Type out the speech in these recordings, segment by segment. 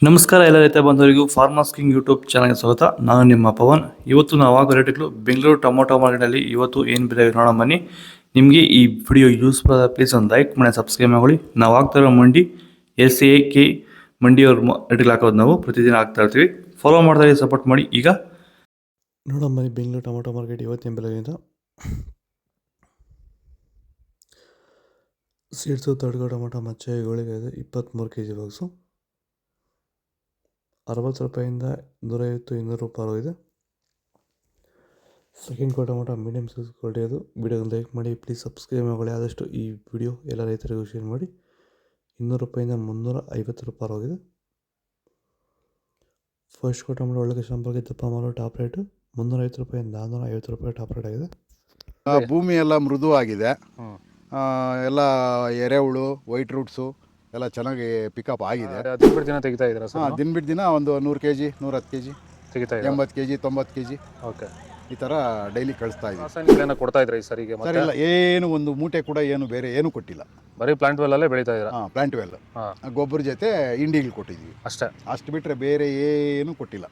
ನಮಸ್ಕಾರ ಎಲ್ಲ ರೈತ ಬಂಧುವರಿಗೂ ಫಾರ್ಮರ್ಸ್ ಕಿಂಗ್ ಯೂಟ್ಯೂಬ್ ಚಾನಲ್ಗೆ ಸ್ವಾಗತ. ನಾನು ನಿಮ್ಮ ಪವನ್. ಇವತ್ತು ನಾವು ಆಗೋ ರೇಟ್ಗಳು ಬೆಂಗಳೂರು ಟೊಮೊಟೊ ಮಾರ್ಕೆಟಲ್ಲಿ ಇವತ್ತು ಏನು ಬೆಲೆ ನೋಡೋಣ ಬನ್ನಿ. ನಿಮಗೆ ಈ ವಿಡಿಯೋ ಯೂಸ್ಫುಲ್ ಆದ ಪ್ಲೀಸ್ ಒಂದು ಲೈಕ್ ಮಾಡಿ ಸಬ್ಸ್ಕ್ರೈಬ್ ಮಾಡಿ. ನಾವು ಆಗ್ತಾ ಇರೋ ಮಂಡಿ SAK ಮಂಡಿಯವ್ರ ರೇಟ್ಗಳು ಹಾಕೋದು ನಾವು ಪ್ರತಿದಿನ ಆಗ್ತಾ ಇರ್ತೀವಿ. ಫಾಲೋ ಮಾಡ್ತಾ ಸಪೋರ್ಟ್ ಮಾಡಿ. ಈಗ ನೋಡೋಣ ಬನ್ನಿ ಬೆಂಗಳೂರು ಟೊಮೊಟೊ ಮಾರ್ಕೆಟ್ ಇವತ್ತಿನ ಬೆಲೆಗಿಂತ ಸೀಡ್ಸು ತಡ್ಗೋ ಟೊಮೊಟೊ ಮಚ್ಚೆ ಗೋಳಿಗೆ 23 kg ಬಾಕ್ಸು 60 ರೂಪಾಯಿಂದ 150-200 ರೂಪಾಯಿ ಇದೆ. Second tomato medium size quality ಅದು. ವಿಡಿಯೋಗೆ ಲೈಕ್ ಮಾಡಿ, ಪ್ಲೀಸ್ ಸಬ್ಸ್ಕ್ರೈಬ್ ಮಾಡಿ. ಆದಷ್ಟು ಈ ವಿಡಿಯೋ ಎಲ್ಲ ರೈತರಿಗೂ ಶೇರ್ ಮಾಡಿ. 200 ರೂಪಾಯಿಂದ 350 ರೂಪಾಯಿ ಆಗಿದೆ. ಫಸ್ಟ್ ಟೊಮೊಟೊ ಒಳಗೆ ಸಂಪರ್ಕ ದಪ್ಪ ಮಾಲು ಟಾಪ್ ರೇಟು 350 ರೂಪಾಯಿಂದ 450 ರೂಪಾಯಿ ಟಾಪ್ ರೇಟ್ ಆಗಿದೆ. ಭೂಮಿ ಎಲ್ಲ ಮೃದುವಾಗಿದೆ. ಎಲ್ಲ ಎರೆಹುಳು, ವೈಟ್ ರೂಟ್ಸು ಎಲ್ಲ ಚೆನ್ನಾಗಿ ಪಿಕಪ್ ಆಗಿದೆ. ದಿನ ತೆಗಿತಾ ಇದ್ದೀರಾ ಸರ್? ದಿನ ಬಿಟ್ಟು ದಿನ ಒಂದು 100 kg 110 kg ತೆಗಿತಾ 80 kg 90 kg ಓಕೆ, ಈ ಥರ ಡೈಲಿ ಕಳಿಸ್ತಾ ಇದ್ದೀವಿ. ರಾಸಾಯನಿಕ ಕೊಡ್ತಾ ಇದ್ರಾ ಈ ಸರಿಗೆ? ಸರ್ ಇಲ್ಲ, ಏನು ಒಂದು ಮೂಟೆ ಕೂಡ ಏನು ಬೇರೆ ಏನು ಕೊಟ್ಟಿಲ್ಲ. ಬರೀ ಪ್ಲಾಂಟ್ ವೆಲ್ಲಲ್ಲೇ ಬೆಳೀತಾ ಇದ್ದೀರಾ? ಪ್ಲಾಂಟ್ ವೆಲ್ ಗೊಬ್ಬರ ಜೊತೆ ಇಂಡಿಗಳು ಕೊಟ್ಟಿದ್ದೀವಿ ಅಷ್ಟೇ. ಅಷ್ಟು ಬಿಟ್ಟರೆ ಬೇರೆ ಏನು ಕೊಟ್ಟಿಲ್ಲ.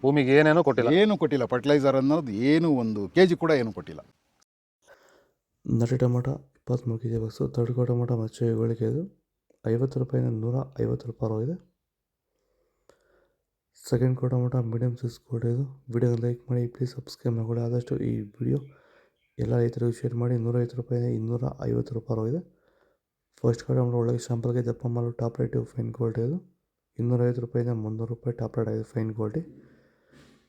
ಭೂಮಿಗೆ ಏನೇನೂ ಕೊಟ್ಟಿಲ್ಲ? ಏನು ಕೊಟ್ಟಿಲ್ಲ. ಫರ್ಟಿಲೈಸರ್ ಅನ್ನೋದು ಏನು 1 kg ಕೂಡ ಏನು ಕೊಟ್ಟಿಲ್ಲ. ನಟಿ ಟೊಮೊಟೊ 23 kg ಬಾಕ್ಸು. ತಡ್ಕೋ ಟೊಮೊಟೊ ಮಚ್ಚೆ ಗೋಳಿಗೆ 50 ರೂಪಾಯಿಂದ 150 ರೂಪಾಯಿ ಆಗಿದೆ. Second tomato medium size quality ಇದು. ವಿಡಿಯೋಗೆ ಲೈಕ್ ಮಾಡಿ, ಪ್ಲೀಸ್ ಸಬ್ಸ್ಕ್ರೈಬ್ ಮಾಡಿ. ಆದಷ್ಟು ಈ ವಿಡಿಯೋ ಎಲ್ಲ ರೈತರಿಗೂ ಶೇರ್ ಮಾಡಿ. 150 ರೂಪಾಯಿಂದ 250 ರೂಪಾಯಿ ಆಗಿದೆ. ಫಸ್ಟ್ ಟೊಮೊಟೊ ಒಳಗೆ ಶಾಂಪಲ್ಗೆ ದಪ್ಪ ಮಾಲು ಟಾಪ್ ರೇಟು ಫೈನ್ ಕ್ವಾಲಿಟಿ ಅದು. 250 ರೂಪಾಯಿಂದ 300 ರೂಪಾಯಿ ಟಾಪ್ ರೇಟ್ ಆಗಿದೆ ಫೈನ್ ಕ್ವಾಲಿಟಿ.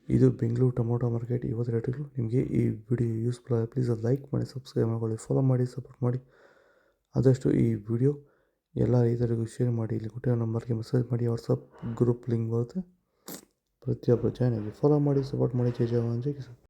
ಇದು ಬೆಂಗಳೂರು ಟೊಮೊಟೊ ಮಾರ್ಕೆಟ್ ಇವತ್ತು ರೇಟ್ಗಳು. ನಿಮಗೆ ಈ ವಿಡಿಯೋ ಯೂಸ್ಫುಲ್ ಆಗಿದೆ ಪ್ಲೀಸ್ ಲೈಕ್ ಮಾಡಿ, ಸಬ್ಸ್ಕ್ರೈಬ್ ಮಾಡಿ, ಫಾಲೋ ಮಾಡಿ, ಸಪೋರ್ಟ್ ಮಾಡಿ. ಆದಷ್ಟು ಈ ವಿಡಿಯೋ ಎಲ್ಲ ರೈತರಿಗೂ ಶೇರ್ ಮಾಡಿ. ಇಲ್ಲಿ ಕೊಟ್ಟಿರೋ ನಂಬರ್ಗೆ ಮೆಸೇಜ್ ಮಾಡಿ. ವಾಟ್ಸಪ್ ಗ್ರೂಪ್ ಲಿಂಕ್ ಬರುತ್ತೆ, ಪ್ರತಿಯೊಬ್ಬರು ಜಾಯ್ನ್ ಆಗಿ ಫಾಲೋ ಮಾಡಿ, ಸಪೋರ್ಟ್ ಮಾಡಿ. ಜೈ ಜವಾನ್ ಜೈ ಕಿಸಾನ್.